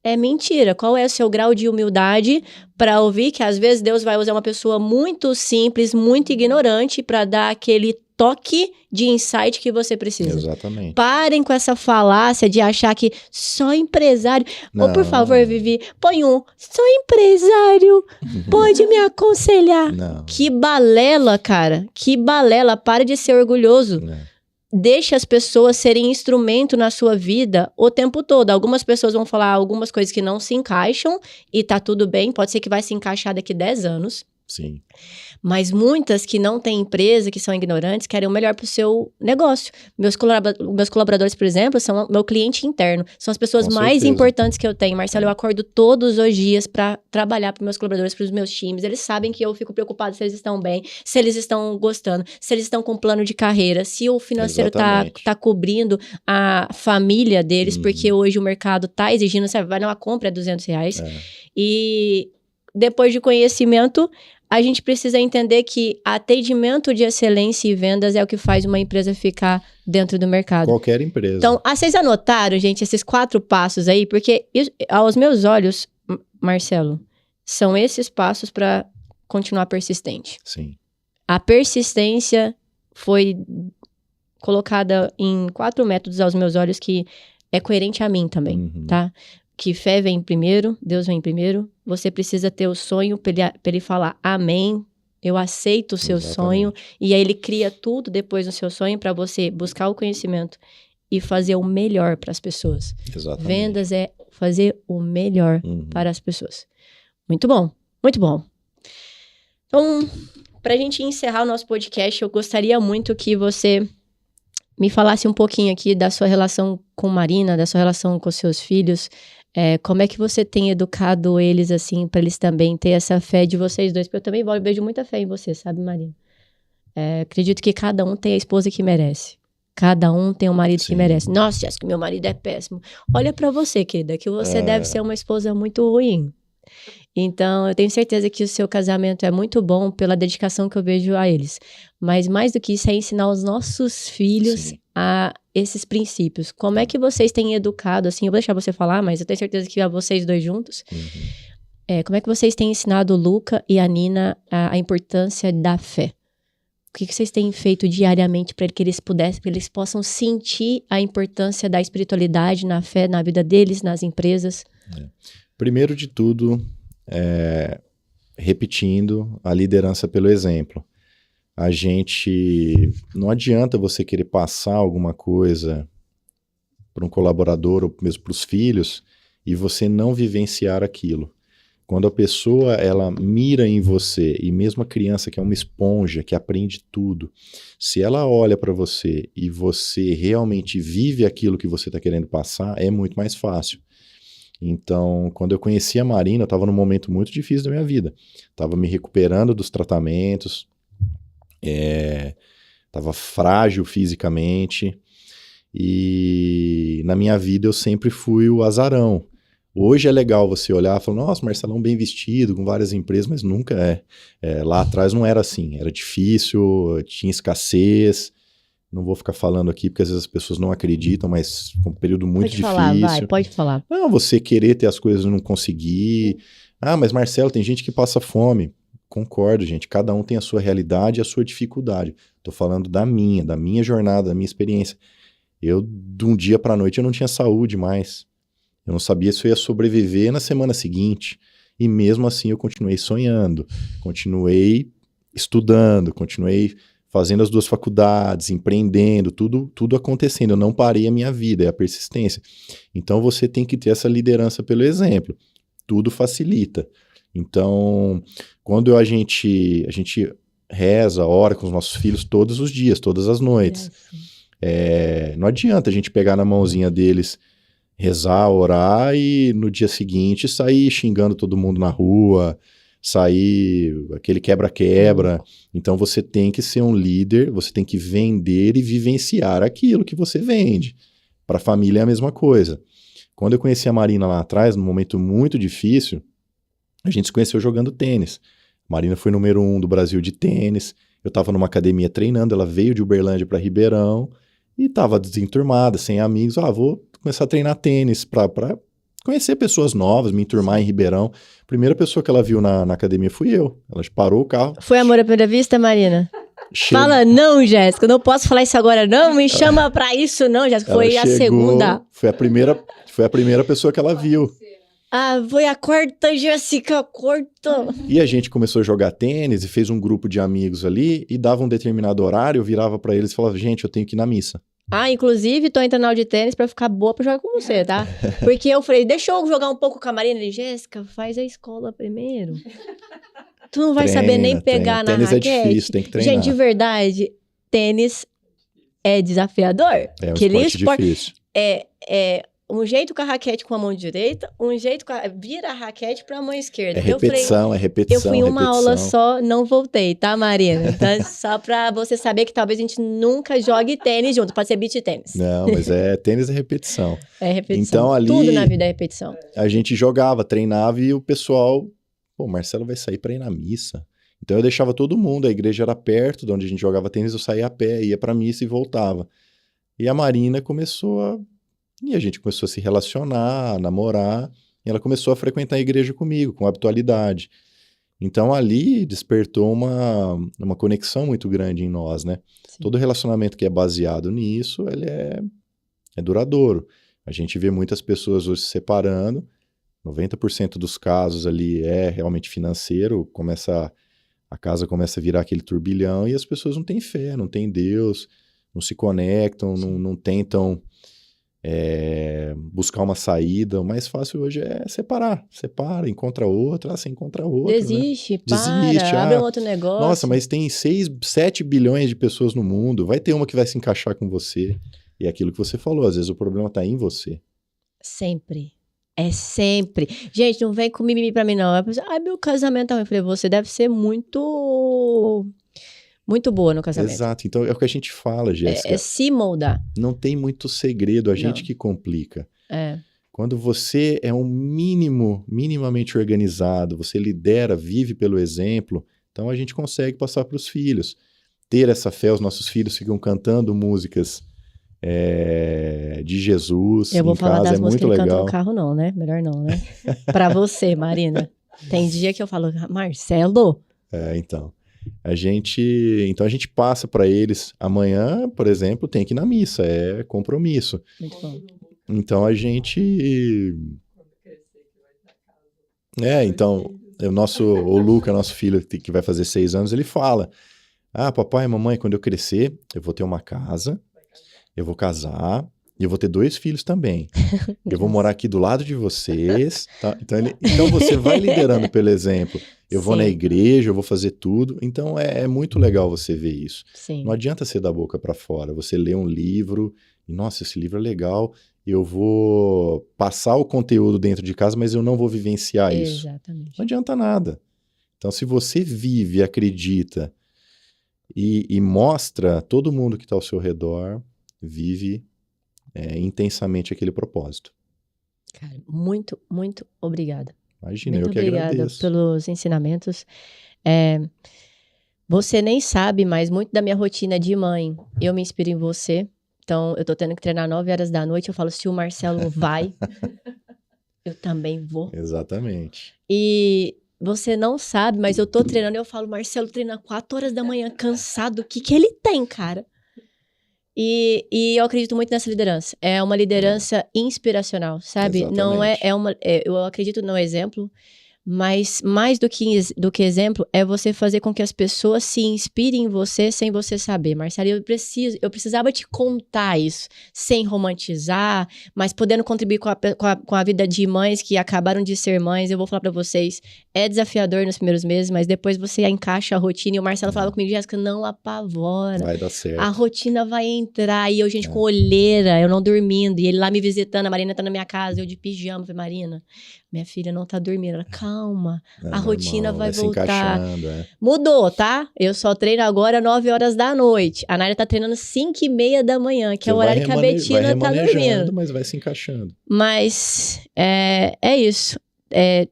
É mentira. Qual é o seu grau de humildade para ouvir que às vezes Deus vai usar uma pessoa muito simples, muito ignorante para dar aquele toque de insight que você precisa. Exatamente. Parem com essa falácia de achar que só empresário... Não. Ou, por favor, Vivi, põe só empresário pode me aconselhar. Não. Que balela, cara. Que balela. Para de ser orgulhoso. Deixe as pessoas serem instrumento na sua vida o tempo todo. Algumas pessoas vão falar algumas coisas que não se encaixam e tá tudo bem. Pode ser que vai se encaixar daqui 10 anos. Sim. Mas muitas que não têm empresa, que são ignorantes, querem o melhor pro seu negócio. Meus colaboradores, por exemplo, são meu cliente interno. São as pessoas mais importantes que eu tenho. Marcelo, eu acordo todos os dias para trabalhar para meus colaboradores, para os meus times. Eles sabem que eu fico preocupada se eles estão bem, se eles estão gostando, se eles estão com plano de carreira, se o financeiro tá cobrindo a família deles, porque hoje o mercado tá exigindo, sabe, vai numa compra é R$200. E depois de conhecimento, a gente precisa entender que atendimento de excelência e vendas é o que faz uma empresa ficar dentro do mercado. Qualquer empresa. Então, vocês anotaram, gente, esses 4 passos aí? Porque, aos meus olhos, Marcelo, são esses passos para continuar persistente. Sim. A persistência foi colocada em 4 métodos aos meus olhos que é coerente a mim também, tá? Que fé vem primeiro, Deus vem primeiro. Você precisa ter o sonho para ele falar amém, eu aceito o seu sonho. E aí ele cria tudo depois no seu sonho para você buscar o conhecimento e fazer o melhor para as pessoas. Exatamente. Vendas é fazer o melhor para as pessoas. Muito bom, muito bom. Então, para a gente encerrar o nosso podcast, eu gostaria muito que você me falasse um pouquinho aqui da sua relação com Marina, da sua relação com seus filhos. Como é que você tem educado eles, assim, para eles também ter essa fé de vocês dois? Porque eu também vejo muita fé em você, sabe, Marina? Acredito que cada um tem a esposa que merece. Cada um tem um marido que merece. Nossa, Jéssica, meu marido é péssimo. Olha pra você, querida, que você deve ser uma esposa muito ruim. Então, eu tenho certeza que o seu casamento é muito bom pela dedicação que eu vejo a eles. Mas mais do que isso, é ensinar os nossos filhos a esses princípios. Como é que vocês têm educado, assim, eu vou deixar você falar, mas eu tenho certeza que a vocês dois juntos. Como é que vocês têm ensinado o Luca e a Nina a importância da fé? O que vocês têm feito diariamente para que eles possam sentir a importância da espiritualidade na fé, na vida deles, nas empresas? Primeiro de tudo, repetindo, a liderança pelo exemplo. Não adianta você querer passar alguma coisa para um colaborador ou mesmo para os filhos e você não vivenciar aquilo. Quando a pessoa ela mira em você, e mesmo a criança que é uma esponja, que aprende tudo, se ela olha para você e você realmente vive aquilo que você está querendo passar, é muito mais fácil. Então, quando eu conheci a Marina, eu estava num momento muito difícil da minha vida. Estava me recuperando dos tratamentos, estava frágil fisicamente, e na minha vida eu sempre fui o azarão. Hoje é legal você olhar e falar, nossa, Marcelão bem vestido, com várias empresas, mas nunca lá atrás não era assim, era difícil, tinha escassez. Não vou ficar falando aqui porque às vezes as pessoas não acreditam, mas foi um período muito difícil. Pode falar. Não, você querer ter as coisas e não conseguir. Ah, mas Marcelo, tem gente que passa fome. Concordo, gente, cada um tem a sua realidade e a sua dificuldade. Tô falando da minha jornada, da minha experiência. De um dia para a noite, eu não tinha saúde mais. Eu não sabia se eu ia sobreviver na semana seguinte. E mesmo assim eu continuei sonhando, continuei estudando, continuei fazendo as 2 faculdades, empreendendo, tudo acontecendo. Eu não parei a minha vida, é a persistência. Então você tem que ter essa liderança pelo exemplo. Tudo facilita. Então, quando a gente reza, ora com os nossos filhos todos os dias, todas as noites. Não adianta a gente pegar na mãozinha deles, rezar, orar e no dia seguinte sair xingando todo mundo na rua, sair aquele quebra-quebra. Então você tem que ser um líder, você tem que vender e vivenciar aquilo que você vende. Para a família é a mesma coisa. Quando eu conheci a Marina lá atrás, num momento muito difícil, a gente se conheceu jogando tênis. A Marina foi número 1 do Brasil de tênis, eu estava numa academia treinando, ela veio de Uberlândia para Ribeirão e estava desenturmada, sem amigos. Vou começar a treinar tênis para conhecer pessoas novas, me enturmar em Ribeirão. A primeira pessoa que ela viu na academia fui eu. Ela parou o carro. Foi amor à primeira vista, Marina? Fala não, Jéssica, eu não posso falar isso agora não, me chama pra isso não, Jéssica, foi a segunda. Foi a primeira pessoa que ela viu. Foi a quarta, Jéssica, quarta. E a gente começou a jogar tênis e fez um grupo de amigos ali e dava um determinado horário, eu virava pra eles e falava, gente, eu tenho que ir na missa. Inclusive, tô entrando na aula de tênis pra ficar boa pra jogar com você, tá? Porque eu falei, deixa eu jogar um pouco com a Marina. Ele, Jéssica, faz a escola primeiro. Tu não vai saber nem pegar na tênis raquete. É difícil, tem que treinar. Gente, de verdade, tênis é desafiador. É um esporte difícil. Um jeito com a raquete com a mão direita, um jeito vira a raquete pra mão esquerda. É repetição. Eu fui uma aula só, não voltei, tá, Marina? Então, só pra você saber que talvez a gente nunca jogue tênis junto, pode ser beach tênis. Não, mas tênis é repetição. É repetição. Então, ali, tudo na vida é repetição. A gente jogava, treinava e o pessoal, o Marcelo vai sair pra ir na missa. Então eu deixava todo mundo, a igreja era perto de onde a gente jogava tênis, eu saía a pé, ia pra missa e voltava. E a Marina E a gente começou a se relacionar, a namorar, e ela começou a frequentar a igreja comigo, com habitualidade. Então ali despertou uma conexão muito grande em nós, né? Sim. Todo relacionamento que é baseado nisso, ele é duradouro. A gente vê muitas pessoas hoje se separando, 90% dos casos ali é realmente financeiro, a casa começa a virar aquele turbilhão e as pessoas não têm fé, não têm Deus, não se conectam, não tentam buscar uma saída. O mais fácil hoje é separar. Separa, encontra outra, você encontra outra. Desiste, né? Abre um outro negócio. Nossa, mas tem 7 bilhões de pessoas no mundo, vai ter uma que vai se encaixar com você. E é aquilo que você falou, às vezes o problema tá em você. Sempre. É sempre. Gente, não vem com mimimi pra mim, não. Meu casamento é ruim. Eu falei, você deve ser muito boa no casamento. Exato. Então é o que a gente fala, Jéssica. É se moldar. Não tem muito segredo, a gente que complica. Quando você é minimamente organizado, você lidera, vive pelo exemplo, então a gente consegue passar para os filhos. Ter essa fé, os nossos filhos ficam cantando músicas de Jesus. Eu vou falar das músicas que ele canta no legal. carro, não, né? Melhor não, né? Pra você, Marina. Tem dia que eu falo, Marcelo. Então a gente passa para eles. Amanhã, por exemplo, tem que ir na missa, é compromisso. Muito bom. Então a gente Então, o Luca, nosso filho que vai fazer 6 anos, ele fala: papai e mamãe, quando eu crescer, eu vou ter uma casa, eu vou casar, e eu vou ter 2 filhos também. Eu vou morar aqui do lado de vocês, tá? Então você vai liderando pelo exemplo. Eu vou na igreja, eu vou fazer tudo. Então é muito legal você ver isso. Sim. Não adianta ser da boca para fora. Você lê um livro e, nossa, esse livro é legal. Eu vou passar o conteúdo dentro de casa, mas eu não vou vivenciar isso. Exatamente. Não adianta nada. Então, se você vive, acredita e mostra todo mundo que está ao seu redor, vive intensamente aquele propósito. Cara, muito, muito obrigada. Imagina, muito eu que obrigada agradeço. pelos ensinamentos. Você nem sabe, mas muito da minha rotina de mãe, eu me inspiro em você. Então, eu tô tendo que treinar 9 horas da noite. Eu falo, se o Marcelo vai, eu também vou. Exatamente. E você não sabe, mas eu tô treinando. Eu falo, Marcelo treina 4 horas da manhã, cansado. O que ele tem, cara? E eu acredito muito nessa liderança. É uma liderança inspiracional, sabe? Exatamente. Não eu acredito no exemplo, mas mais do que exemplo é você fazer com que as pessoas se inspirem em você sem você saber. Marcelo, eu precisava te contar isso, sem romantizar, mas podendo contribuir com a vida de mães que acabaram de ser mães. Eu vou falar pra vocês, é desafiador nos primeiros meses, mas depois você encaixa a rotina. E o Marcelo falava comigo, Jéssica, não apavora. Vai dar certo. A rotina vai entrar. E eu, gente, com olheira, eu não dormindo. E ele lá me visitando, a Marina tá na minha casa, eu de pijama. Falei, Marina, minha filha não tá dormindo. Ela, calma, a rotina vai voltar. Se encaixando, Mudou, tá? Eu só treino agora 9 horas da noite. A Naira tá treinando 5:30 da manhã, que é o horário que a Betina tá dormindo. Mas vai se encaixando. Mas é isso.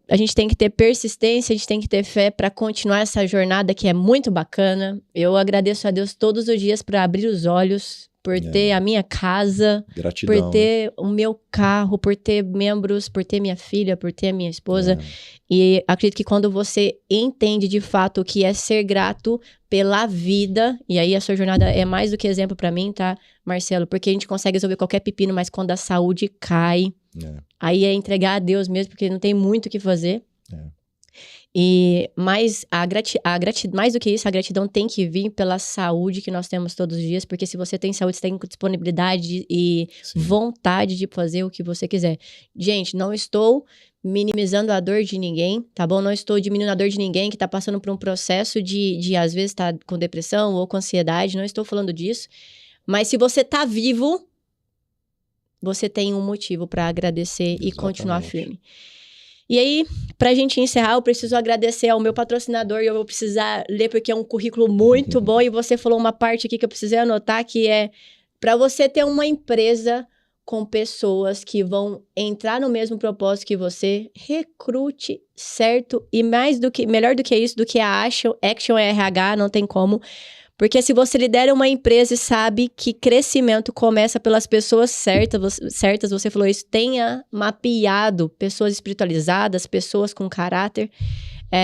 A gente tem que ter persistência, a gente tem que ter fé para continuar essa jornada que é muito bacana. Eu agradeço a Deus todos os dias por abrir os olhos, por ter a minha casa, gratidão, por ter o meu carro, por ter membros, por ter minha filha, por ter a minha esposa. E acredito que quando você entende de fato o que é ser grato pela vida, e aí a sua jornada é mais do que exemplo para mim, tá, Marcelo? Porque a gente consegue resolver qualquer pepino, mas quando a saúde cai, aí é entregar a Deus mesmo, porque não tem muito o que fazer. Mas mais do que isso, a gratidão tem que vir pela saúde que nós temos todos os dias, porque se você tem saúde, você tem disponibilidade e vontade de fazer o que você quiser. Gente, não estou minimizando a dor de ninguém, tá bom? Não estou diminuindo a dor de ninguém que tá passando por um processo de às vezes tá com depressão ou com ansiedade, não estou falando disso. Mas se você tá vivo, você tem um motivo para agradecer e continuar firme. E aí, pra gente encerrar, eu preciso agradecer ao meu patrocinador e eu vou precisar ler porque é um currículo muito bom e você falou uma parte aqui que eu precisei anotar que é para você ter uma empresa com pessoas que vão entrar no mesmo propósito que você, recrute certo e melhor do que isso, do que a Action RH, não tem como. Porque se você lidera uma empresa e sabe que crescimento começa pelas pessoas certas, você falou isso, tenha mapeado pessoas espiritualizadas, pessoas com caráter.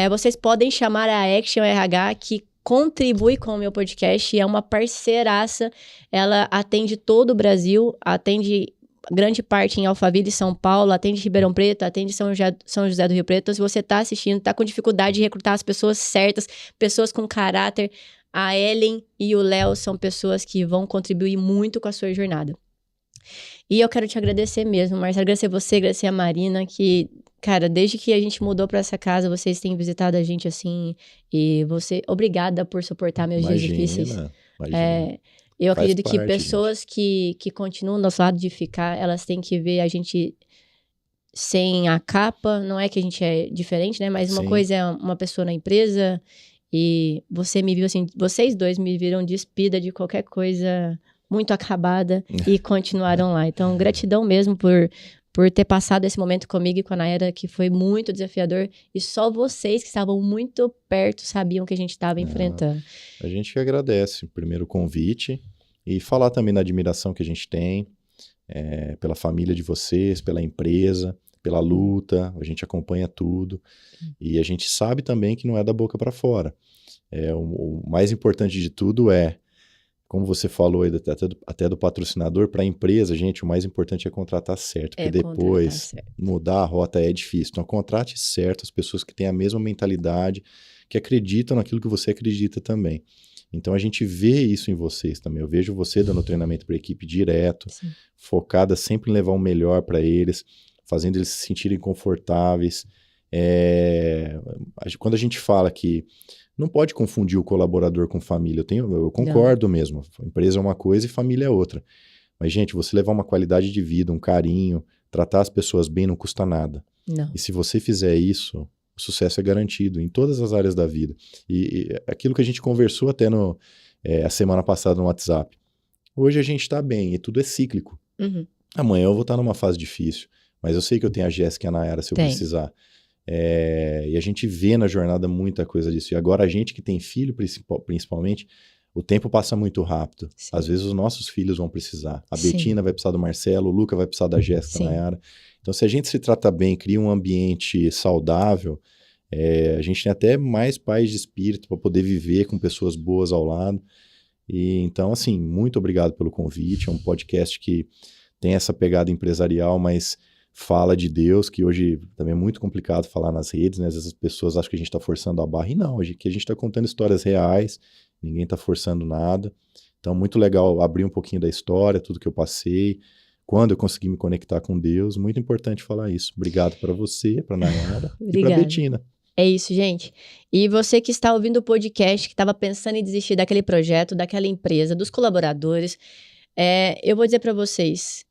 Vocês podem chamar a Action RH, que contribui com o meu podcast, é uma parceiraça. Ela atende todo o Brasil, atende grande parte em Alphaville, São Paulo, atende Ribeirão Preto, atende São José do Rio Preto. Então, se você está assistindo, está com dificuldade de recrutar as pessoas certas, pessoas com caráter, a Ellen e o Léo são pessoas que vão contribuir muito com a sua jornada. E eu quero te agradecer mesmo, Marcelo, agradecer você, agradecer a Marina, que, cara, desde que a gente mudou pra essa casa, vocês têm visitado a gente assim, e obrigada por suportar meus dias difíceis. Imagina. Eu acredito que pessoas que continuam do nosso lado de ficar, elas têm que ver a gente sem a capa, não é que a gente é diferente, né, mas uma coisa é uma pessoa na empresa. E você me viu assim, vocês dois me viram despida de qualquer coisa muito acabada e continuaram lá. Então, gratidão mesmo por ter passado esse momento comigo e com a Nayara, que foi muito desafiador. E só vocês que estavam muito perto sabiam que a gente estava enfrentando. A gente que agradece, primeiro, o convite e falar também da admiração que a gente tem pela família de vocês, pela empresa, pela luta, a gente acompanha tudo. E a gente sabe também que não é da boca para fora. O mais importante de tudo é como você falou aí, até do patrocinador, para a empresa, gente, o mais importante é contratar certo, porque depois mudar a rota é difícil. Então, contrate certo as pessoas que têm a mesma mentalidade, que acreditam naquilo que você acredita também. Então, a gente vê isso em vocês também. Eu vejo você dando treinamento para a equipe direto, Sim. focada sempre em levar o melhor para eles, fazendo eles se sentirem confortáveis. Quando a gente fala que não pode confundir o colaborador com família. Eu concordo mesmo. Empresa é uma coisa e família é outra. Mas, gente, você levar uma qualidade de vida, um carinho, tratar as pessoas bem não custa nada. Não. E se você fizer isso, o sucesso é garantido em todas as áreas da vida. E aquilo que a gente conversou até a semana passada no WhatsApp. Hoje a gente está bem e tudo é cíclico. Uhum. Amanhã eu vou estar numa fase difícil. Mas eu sei que eu tenho a Jéssica e a Nayara se eu precisar. E a gente vê na jornada muita coisa disso. E agora a gente que tem filho, principalmente, o tempo passa muito rápido. Sim. Às vezes os nossos filhos vão precisar. A Betina vai precisar do Marcelo, o Luca vai precisar da Jéssica, da Nayara. Então, se a gente se trata bem, cria um ambiente saudável, a gente tem até mais paz de espírito para poder viver com pessoas boas ao lado. E então, assim, muito obrigado pelo convite. É um podcast que tem essa pegada empresarial, mas fala de Deus, que hoje também é muito complicado falar nas redes, né? Às vezes as pessoas acham que a gente está forçando a barra, e não, que a gente está contando histórias reais, ninguém está forçando nada. Então, muito legal abrir um pouquinho da história, tudo que eu passei, quando eu consegui me conectar com Deus, muito importante falar isso. Obrigado para você, para Nayara e para Betina. É isso, gente. E você que está ouvindo o podcast, que estava pensando em desistir daquele projeto, daquela empresa, dos colaboradores, eu vou dizer para vocês,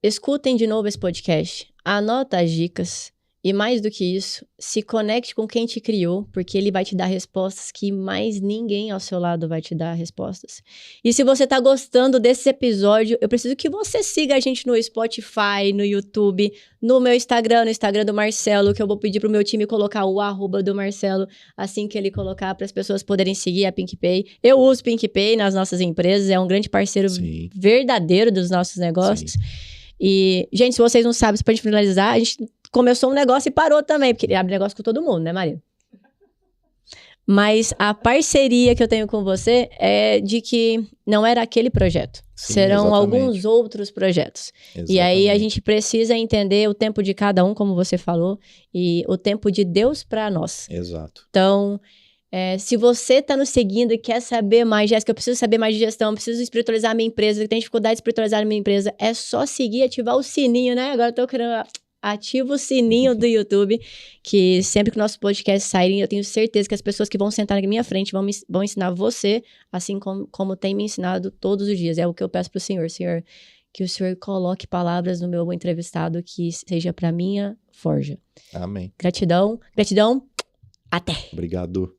escutem de novo esse podcast, anota as dicas e, mais do que isso, se conecte com quem te criou, porque ele vai te dar respostas que mais ninguém ao seu lado vai te dar respostas. E se você tá gostando desse episódio, eu preciso que você siga a gente no Spotify, no YouTube, no meu Instagram, no Instagram do Marcelo, que eu vou pedir pro meu time colocar o @ do Marcelo, assim que ele colocar, para as pessoas poderem seguir a PicPay. Eu uso PicPay nas nossas empresas, é um grande parceiro verdadeiro dos nossos negócios. Sim. E, gente, se vocês não sabem, pra gente finalizar, a gente começou um negócio e parou também, porque ele abre negócio com todo mundo, né, Maria? Mas a parceria que eu tenho com você é de que não era aquele projeto. Sim, serão alguns outros projetos. Exatamente. E aí a gente precisa entender o tempo de cada um, como você falou, e o tempo de Deus para nós. Exato. Então, se você está nos seguindo e quer saber mais, Jéssica, eu preciso saber mais de gestão, preciso espiritualizar a minha empresa, tem dificuldade de espiritualizar a minha empresa, é só seguir e ativar o sininho, né? Agora eu tô querendo... Ativa o sininho do YouTube, que sempre que nossos podcasts saírem, eu tenho certeza que as pessoas que vão sentar na minha frente vão ensinar você, assim como tem me ensinado todos os dias. É o que eu peço pro Senhor. Senhor, que o Senhor coloque palavras no meu entrevistado que seja para minha forja. Amém. Gratidão. Gratidão. Até. Obrigado.